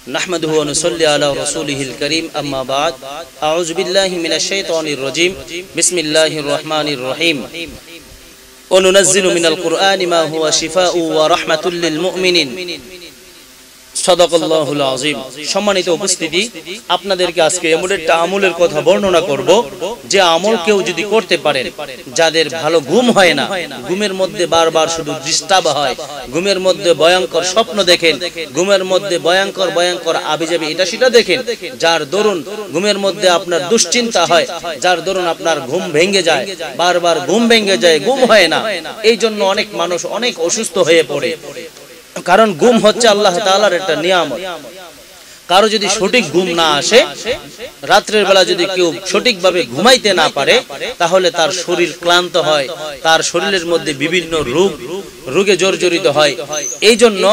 نحمده ونصلي على رسوله الكريم أما بعد أعوذ بالله من الشيطان الرجيم بسم الله الرحمن الرحيم وننزل من القرآن ما هو شفاء ورحمة للمؤمنين সাদাকাল্লাহুল আযীম। সম্মানিত উপস্থিতি, আপনাদেরকে আজকে এমন একটা আমলের কথা বর্ণনা করব যে আমল কেউ যদি করতে পারেন, যাদের ভালো ঘুম হয় না, ঘুমের মধ্যে বারবার শুধু ডিস্টার্ব হয়, ঘুমের মধ্যে ভয়ঙ্কর স্বপ্ন দেখেন, ঘুমের মধ্যে ভয়ঙ্কর আবিজাবি এটা সেটা দেখেন, যার দরুন ঘুমের মধ্যে আপনার দুশ্চিন্তা হয়, যার দরুন আপনার ঘুম ভেঙে যায়, বারবার ঘুম ভেঙে যায়, ঘুম হয় না। এই জন্য অনেক মানুষ অনেক অসুস্থ হয়ে পড়ে, কারণ ঘুম হচ্ছে আল্লাহ তাআলার একটা নিয়ামত। কারো যদি সঠিক ঘুম না আসে, রাত্রের বেলা যদি কেউ সঠিকভাবে ঘুমাইতে না পারে, তাহলে তার শরীর ক্লান্ত হয়, তার শরীরের মধ্যে বিভিন্ন রোগে জর্জরিত হয়। এই জন্য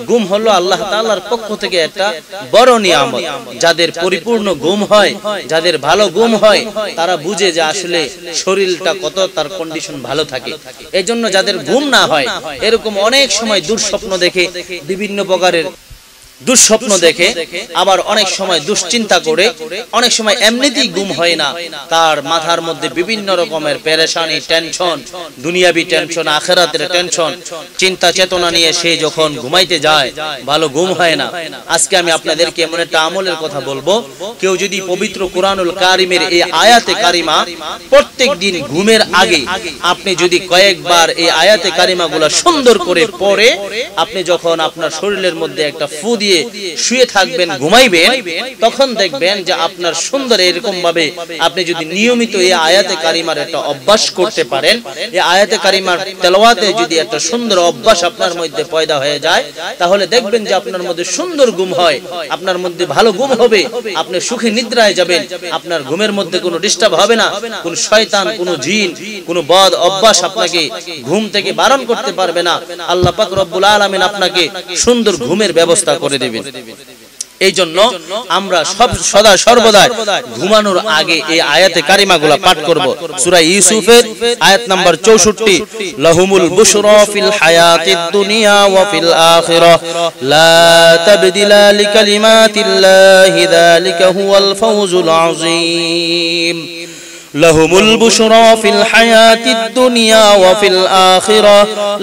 ঘুম হলো আল্লাহ তাআলার পক্ষ থেকে একটা বড় নিয়ামত। যাদের পরিপূর্ণ ঘুম হয়, যাদের ভালো ঘুম হয়, তারা বুঝে যে আসলে শরীরটা কত, তার কন্ডিশন ভালো থাকে। এই জন্য যাদের ঘুম না হয়, এরকম অনেক সময় দুঃস্বপ্ন দেখে, বিভিন্ন প্রকারের দুঃস্বপ্ন দেখে, আবার অনেক সময় দুশ্চিন্তা করে, অনেক সময় এমনিতেই ঘুম হয় না, তার মাথার মধ্যে বিভিন্ন রকমের পেরেশানি, টেনশন, দুনিয়াবি টেনশন, আখিরাতের টেনশন, চিন্তা চেতনা নিয়ে সে যখন ঘুমাইতে যায়, ভালো ঘুম হয় না। আজকে আমি আপনাদেরকে এমন একটা আমলের কথা বলবো, কেউ যদি পবিত্র কুরআনুল কারীমের এই আয়াতে কারিমা প্রত্যেক দিন ঘুমের আগে আপনি যদি কয়েকবার এই আয়াতে কারিমাগুলো সুন্দর করে পড়ে, আপনি যখন আপনার শরীরের মধ্যে একটা ফু দিয়ে শুয়ে থাকবেন, ঘুমাইবেন, তখন দেখবেন যে আপনার সুন্দর এরকম ভাবে আপনি যদি নিয়মিত এই আয়াতে কারিমার একটা অভ্যাস করতে পারেন, এই আয়াতে কারিমার তেলাওয়াতে যদি একটা সুন্দর অভ্যাস আপনার মধ্যে পয়দা হয়ে যায়, তাহলে দেখবেন যে আপনার মধ্যে সুন্দর ঘুম হয়, আপনার মধ্যে ভালো ঘুম হবে, আপনি সুখে নিদ্রায় যাবেন, আপনার ঘুমের মধ্যে কোনো ডিস্টার্ব হবে না, কোন শয়তান, কোন জিন, কোন বদ অভ্যাস আপনাকে ঘুম থেকে বারণ করতে পারবে না। আল্লাহ পাক রব্বুল আলামিন আপনাকে সুন্দর ঘুমের ব্যবস্থা করে দেবেন। এই জন্য আমরা সদা সর্বদা ঘুমানোর আগে এই আয়াতে কারিমাগুলো পাঠ করব। সূরা ইউসুফের আয়াত নাম্বার 64, লাহুমুল বুশরা ফিল হায়াতিদ দুনিয়া ওয়া ফিল আখিরাহ লা তাবদিলা লিকালিমাতিল্লাহি যালিকা হুয়াল ফাওজুল আযীম। لهم البشرى في الحياة الدنيا وفي الآخرة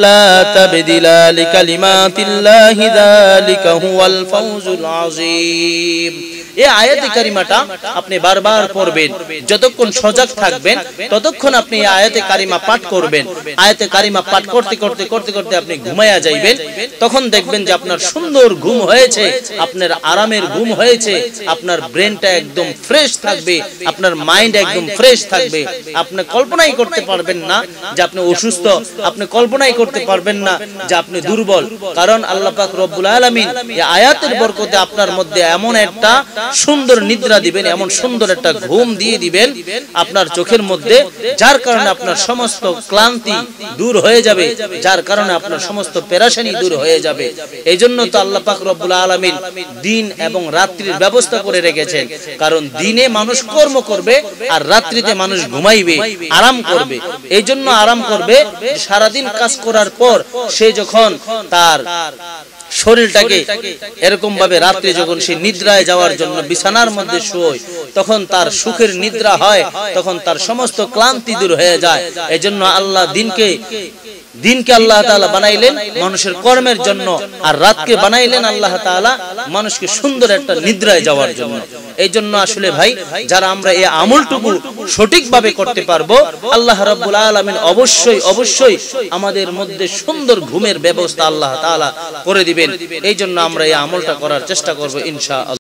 لا تبديل لكلمات الله ذلك هو الفوز العظيم। এই আয়াতে কারিমাটা আপনি বারবার পড়বেন, যতক্ষণ সজাগ থাকবেন ততক্ষণ আপনি এই আয়াতে কারিমা পাঠ করবেন। আয়াতে কারিমা পাঠ করতে করতে আপনি ঘুমায়া যাইবেন, তখন দেখবেন যে আপনার সুন্দর ঘুম হয়েছে, আপনার আরামের ঘুম হয়েছে, আপনার ব্রেনটা একদম ফ্রেশ থাকবে, আপনার মাইন্ড একদম ফ্রেশ থাকবে। আপনি কল্পনাই করতে পারবেন না যে আপনি অসুস্থ, আপনি কল্পনাই করতে পারবেন না যে আপনি দুর্বল, কারণ আল্লাহ পাক রব্বুল আলামিন এই আয়াতের বরকতে আপনার মধ্যে এমন একটা সুন্দর নিদ্রা দিবেন, এমন সুন্দর একটা ঘুম দিয়ে দিবেন আপনার চোখের মধ্যে, যার কারণে আপনার সমস্ত ক্লান্তি দূর হয়ে যাবে, যার কারণে আপনার সমস্ত পেরেশানি দূর হয়ে যাবে। এই জন্য তো আল্লাহ পাক রব্বুল আলামিন দিন এবং রাত্রির ব্যবস্থা করে রেখেছেন, কারণ দিনে মানুষ কর্ম করবে আর রাত্রিতে মানুষ ঘুমাইবে, আরাম করবে। এই জন্য আরাম করবে, সারাদিন কাজ করার পর সে যখন তার শরীরটাকে এরকম ভাবে রাত্রে যখন সে নিদ্রায় যাওয়ার জন্য বিছানার মধ্যে শোয়, তখন তার সুখের নিদ্রা হয়, তখন তার সমস্ত ক্লান্তি দূর হয়ে যায়। এজন্য আল্লাহ দিনকে আল্লাহ তাআলা বানাইলেন মানুষের কর্মের জন্য, আর রাতকে বানাইলেন আল্লাহ তাআলা মানুষকে সুন্দর একটা নিদ্রায় যাওয়ার জন্য। এই জন্য আসলে ভাই, যারা আমরা এই আমলটুকু সঠিকভাবে করতে পারবো, আল্লাহ রাব্বুল আলামিন অবশ্যই আমাদের মধ্যে সুন্দর ঘুমের ব্যবস্থা আল্লাহ তাআলা করে দিবেন। এই জন্য আমরা এই আমলটা করার চেষ্টা করব ইনশাআল্লাহ।